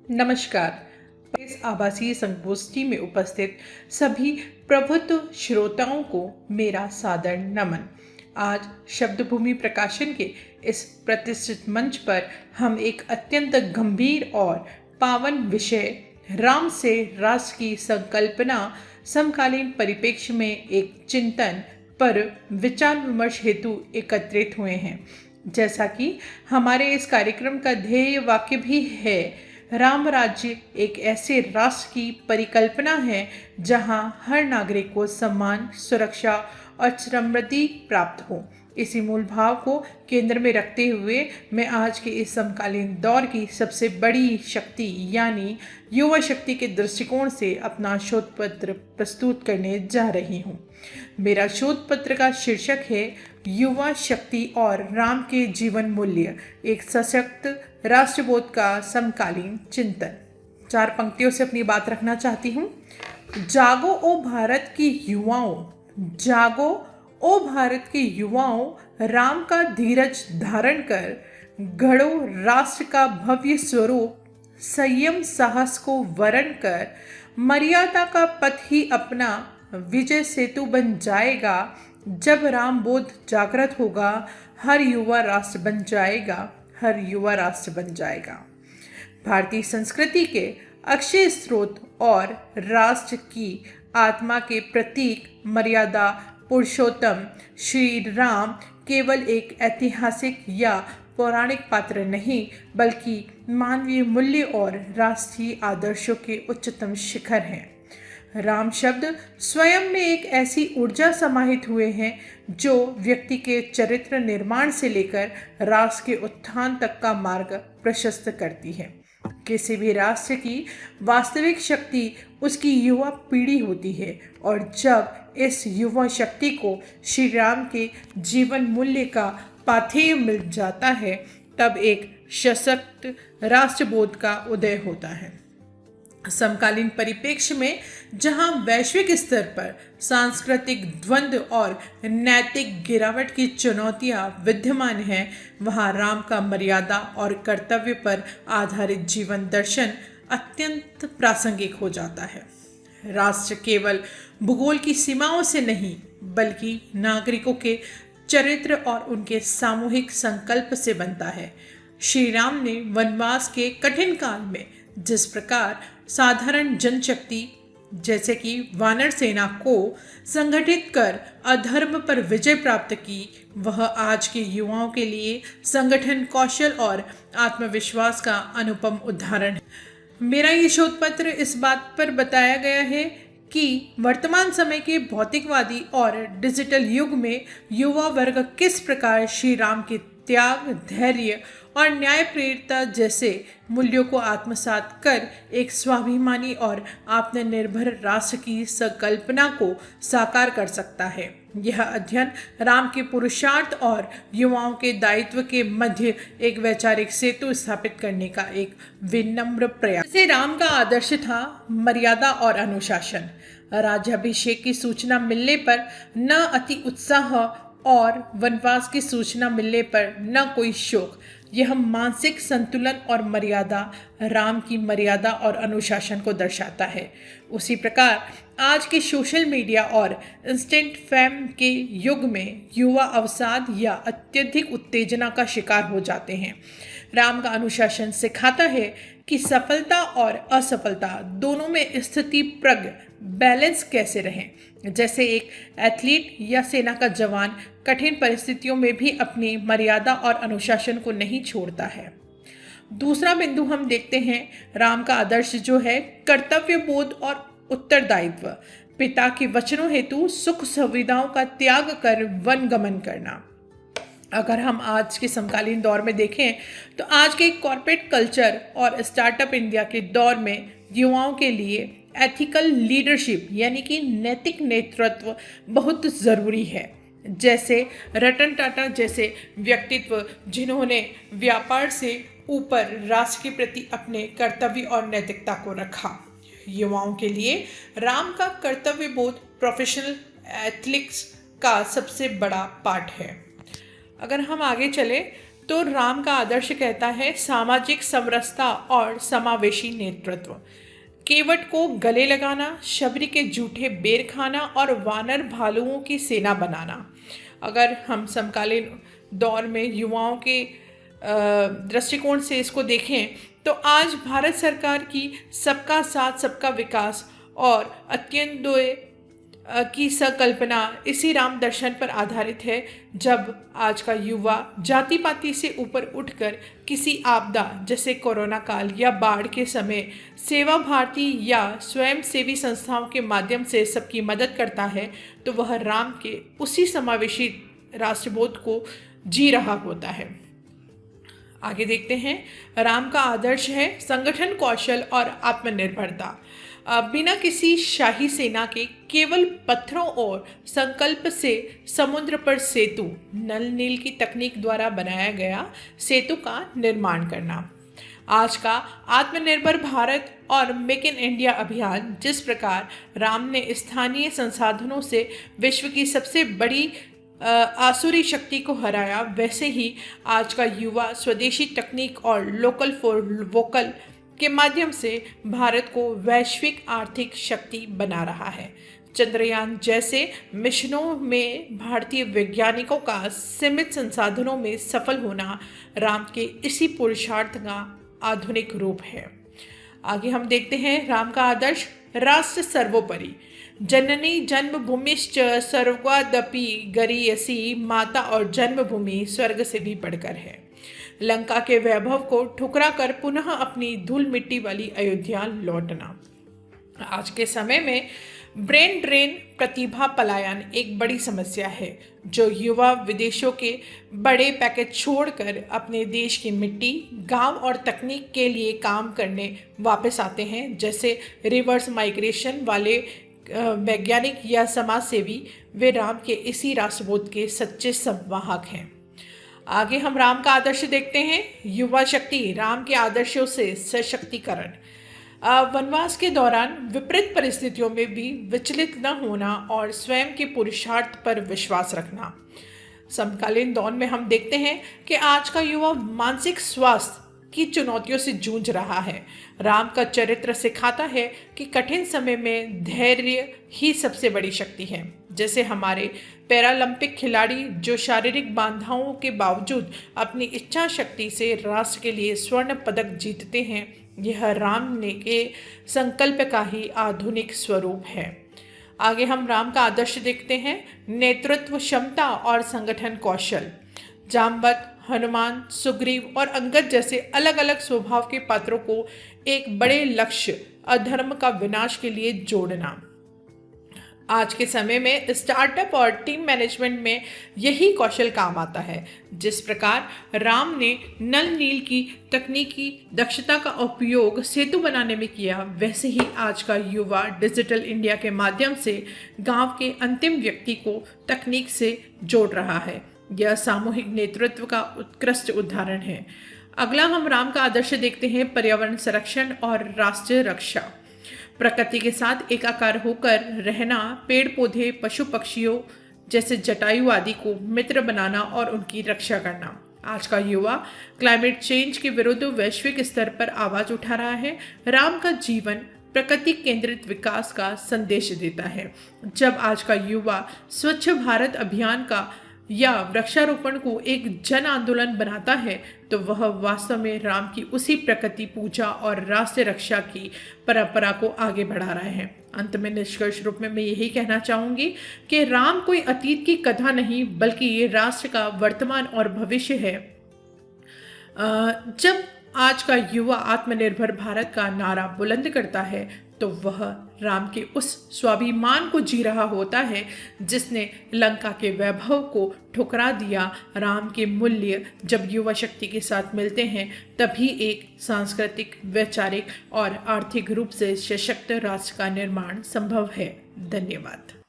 नमस्कार। इस आभासी संगोष्ठी में उपस्थित सभी प्रभुत्व श्रोताओं को मेरा सादर नमन। आज शब्द भूमि प्रकाशन के इस प्रतिष्ठित मंच पर हम एक अत्यंत गंभीर और पावन विषय राम से राष्ट्र की संकल्पना समकालीन परिप्रेक्ष्य में एक चिंतन पर विचार विमर्श हेतु एकत्रित हुए हैं। जैसा कि हमारे इस कार्यक्रम का ध्येय वाक्य भी है, राम राज्य एक ऐसे राष्ट्र की परिकल्पना है जहां हर नागरिक को सम्मान, सुरक्षा और समृद्धि प्राप्त हो। इसी मूल भाव को केंद्र में रखते हुए मैं आज के इस समकालीन दौर की सबसे बड़ी शक्ति यानी युवा शक्ति के दृष्टिकोण से अपना शोध पत्र प्रस्तुत करने जा रही हूँ। मेरा शोध पत्र का शीर्षक है युवा शक्ति और राम के जीवन मूल्य, एक सशक्त राष्ट्रबोध का समकालीन चिंतन। 4 पंक्तियों से अपनी बात रखना चाहती हूँ। जागो ओ भारत की युवाओं, जागो ओ भारत के युवाओं, राम का धीरज धारण कर गढ़ो राष्ट्र का भव्य स्वरूप, संयम साहस को वरण कर मर्यादा का पथ ही अपना विजय सेतु बन जाएगा। जब राम बोध जागृत होगा, हर युवा राष्ट्र बन जाएगा, हर युवा राष्ट्र बन जाएगा। भारतीय संस्कृति के अक्षय स्रोत और राष्ट्र की आत्मा के प्रतीक मर्यादा पुरुषोत्तम श्री राम केवल एक ऐतिहासिक या पौराणिक पात्र नहीं, बल्कि मानवीय मूल्य और राष्ट्रीय आदर्शों के उच्चतम शिखर हैं। राम शब्द स्वयं में एक ऐसी ऊर्जा समाहित हुए हैं जो व्यक्ति के चरित्र निर्माण से लेकर राष्ट्र के उत्थान तक का मार्ग प्रशस्त करती है। किसी भी राष्ट्र की वास्तविक शक्ति उसकी युवा पीढ़ी होती है, और जब इस युवा शक्ति को श्री राम के जीवन मूल्य का पाथेय मिल जाता है, तब एक सशक्त राष्ट्रबोध का उदय होता है। समकालीन परिप्रेक्ष्य में जहां वैश्विक स्तर पर सांस्कृतिक द्वंद्व और नैतिक गिरावट की चुनौतियां विद्यमान हैं, वहां राम का मर्यादा और कर्तव्य पर आधारित जीवन दर्शन अत्यंत प्रासंगिक हो जाता है। राष्ट्र केवल भूगोल की सीमाओं से नहीं, बल्कि नागरिकों के चरित्र और उनके सामूहिक संकल्प से बनता है। श्री राम ने वनवास के कठिन काल में जिस प्रकार साधारण जनशक्ति जैसे कि वानर सेना को संगठित कर अधर्म पर विजय प्राप्त की, वह आज के युवाओं के लिए संगठन कौशल और आत्मविश्वास का अनुपम उदाहरण है। मेरा ये शोध पत्र इस बात पर बताया गया है कि वर्तमान समय के भौतिकवादी और डिजिटल युग में युवा वर्ग किस प्रकार श्री राम के त्याग, धैर्य और न्याय प्रेरितता जैसे मूल्यों को आत्मसात कर एक स्वाभिमानी और आत्मनिर्भर राष्ट्र की संकल्पना को साकार कर सकता है। यह अध्ययन राम के पुरुषार्थ और युवाओं के दायित्व के मध्य एक वैचारिक सेतु स्थापित करने का एक विनम्र प्रयास। जैसे राम का आदर्श था मर्यादा और अनुशासन। राज्याभिषेक की सूचना मिलने पर न अति उत्साह और वनवास की सूचना मिलने पर न कोई शोक। यह मानसिक संतुलन और मर्यादा राम की मर्यादा और अनुशासन को दर्शाता है। उसी प्रकार आज के सोशल मीडिया और इंस्टेंट फेम के युग में युवा अवसाद या अत्यधिक उत्तेजना का शिकार हो जाते हैं। राम का अनुशासन सिखाता है कि सफलता और असफलता दोनों में स्थिति प्रज्ञ बैलेंस कैसे रहें। जैसे एक एथलीट या सेना का जवान कठिन परिस्थितियों में भी अपनी मर्यादा और अनुशासन को नहीं छोड़ता है। दूसरा बिंदु हम देखते हैं, राम का आदर्श जो है कर्तव्य बोध और उत्तरदायित्व। पिता के वचनों हेतु सुख सुविधाओं का त्याग कर वन गमन करना। अगर हम आज के समकालीन दौर में देखें तो आज के कॉर्पोरेट कल्चर और स्टार्टअप इंडिया के दौर में युवाओं के लिए एथिकल लीडरशिप यानी कि नैतिक नेतृत्व बहुत ज़रूरी है। जैसे रतन टाटा जैसे व्यक्तित्व जिन्होंने व्यापार से ऊपर राष्ट्र के प्रति अपने कर्तव्य और नैतिकता को रखा। युवाओं के लिए राम का कर्तव्य बोध प्रोफेशनल एथिक्स का सबसे बड़ा पार्ट है। अगर हम आगे चले तो राम का आदर्श कहता है सामाजिक समरसता और समावेशी नेतृत्व। केवट को गले लगाना, शबरी के जूठे बेर खाना और वानर भालुओं की सेना बनाना। अगर हम समकालीन दौर में युवाओं के दृष्टिकोण से इसको देखें तो आज भारत सरकार की सबका साथ सबका विकास और अत्यंतोय की संकल्पना इसी राम दर्शन पर आधारित है। जब आज का युवा जाति पाति से ऊपर उठकर किसी आपदा जैसे कोरोना काल या बाढ़ के समय सेवा भारती या स्वयं सेवी संस्थाओं के माध्यम से सबकी मदद करता है तो वह राम के उसी समावेशी राष्ट्रबोध को जी रहा होता है। आगे देखते हैं। राम का आदर्श है संगठन कौशल और आत्मनिर्भरता। बिना किसी शाही सेना के केवल पत्थरों और संकल्प से समुद्र पर सेतु, नल नील की तकनीक द्वारा बनाया गया सेतु का निर्माण करना। आज का आत्मनिर्भर भारत और मेक इन इंडिया अभियान जिस प्रकार राम ने स्थानीय संसाधनों से विश्व की सबसे बड़ी आसुरी शक्ति को हराया, वैसे ही आज का युवा स्वदेशी तकनीक और लोकल फॉर वोकल के माध्यम से भारत को वैश्विक आर्थिक शक्ति बना रहा है। चंद्रयान जैसे मिशनों में भारतीय वैज्ञानिकों का सीमित संसाधनों में सफल होना राम के इसी पुरुषार्थ का आधुनिक रूप है। आगे हम देखते हैं राम का आदर्श राष्ट्र सर्वोपरि। जननी जन्मभूमिश्च सर्वादपि गरीयसी। माता और जन्मभूमि स्वर्ग से भी बढ़कर है। लंका के वैभव को ठुकरा कर पुनः अपनी धूल मिट्टी वाली अयोध्या लौटना। आज के समय में ब्रेन ड्रेन, प्रतिभा पलायन एक बड़ी समस्या है। जो युवा विदेशों के बड़े पैकेज छोड़कर अपने देश की मिट्टी, गांव और तकनीक के लिए काम करने वापस आते हैं, जैसे रिवर्स माइग्रेशन वाले वैज्ञानिक या समाज सेवी, वे राम के इसी राष्ट्रबोध के सच्चे संवाहक हैं। आगे हम राम का आदर्श देखते हैं। युवा शक्ति राम के आदर्शों से सशक्तिकरण। वनवास के दौरान विपरीत परिस्थितियों में भी विचलित न होना और स्वयं के पुरुषार्थ पर विश्वास रखना। समकालीन दौर में हम देखते हैं कि आज का युवा मानसिक स्वास्थ्य की चुनौतियों से जूझ रहा है। राम का चरित्र सिखाता है कि कठिन समय में धैर्य ही सबसे बड़ी शक्ति है। जैसे हमारे पैरालंपिक खिलाड़ी जो शारीरिक बाधाओं के बावजूद अपनी इच्छा शक्ति से राष्ट्र के लिए स्वर्ण पदक जीतते हैं, यह राम ने के संकल्प का ही आधुनिक स्वरूप है। आगे हम राम का आदर्श देखते हैं। नेतृत्व क्षमता और संगठन कौशल। जामवंत, हनुमान, सुग्रीव और अंगद जैसे अलग अलग स्वभाव के पात्रों को एक बड़े लक्ष्य अधर्म का विनाश के लिए जोड़ना। आज के समय में स्टार्टअप और टीम मैनेजमेंट में यही कौशल काम आता है। जिस प्रकार राम ने नल नील की तकनीकी दक्षता का उपयोग सेतु बनाने में किया, वैसे ही आज का युवा डिजिटल इंडिया के माध्यम से गांव के अंतिम व्यक्ति को तकनीक से जोड़ रहा है। यह सामूहिक नेतृत्व का उत्कृष्ट उदाहरण है। अगला हम राम का आदर्श देखते हैं। पर्यावरण संरक्षण और राष्ट्र रक्षा। प्रकृति के साथ एकाकार होकर रहना, पेड़ पौधे, पशु पक्षियों जैसे जटायु आदि को मित्र बनाना और उनकी रक्षा करना। आज का युवा क्लाइमेट चेंज के विरुद्ध वैश्विक स्तर पर आवाज उठा रहा है। राम का जीवन प्रकृति केंद्रित विकास का संदेश देता है। जब आज का युवा स्वच्छ भारत अभियान का या वृक्षारोपण को एक जन आंदोलन बनाता है तो वह वास्तव में राम की उसी प्रकृति पूजा और राष्ट्र रक्षा की परंपरा को आगे बढ़ा रहे हैं। अंत में निष्कर्ष रूप में मैं यही कहना चाहूँगी कि राम कोई अतीत की कथा नहीं बल्कि ये राष्ट्र का वर्तमान और भविष्य है। जब आज का युवा आत्मनिर्भर भारत का नारा बुलंद करता है तो वह राम के उस स्वाभिमान को जी रहा होता है जिसने लंका के वैभव को ठुकरा दिया। राम के मूल्य जब युवा शक्ति के साथ मिलते हैं तभी एक सांस्कृतिक, वैचारिक और आर्थिक रूप से सशक्त राष्ट्र का निर्माण संभव है। धन्यवाद।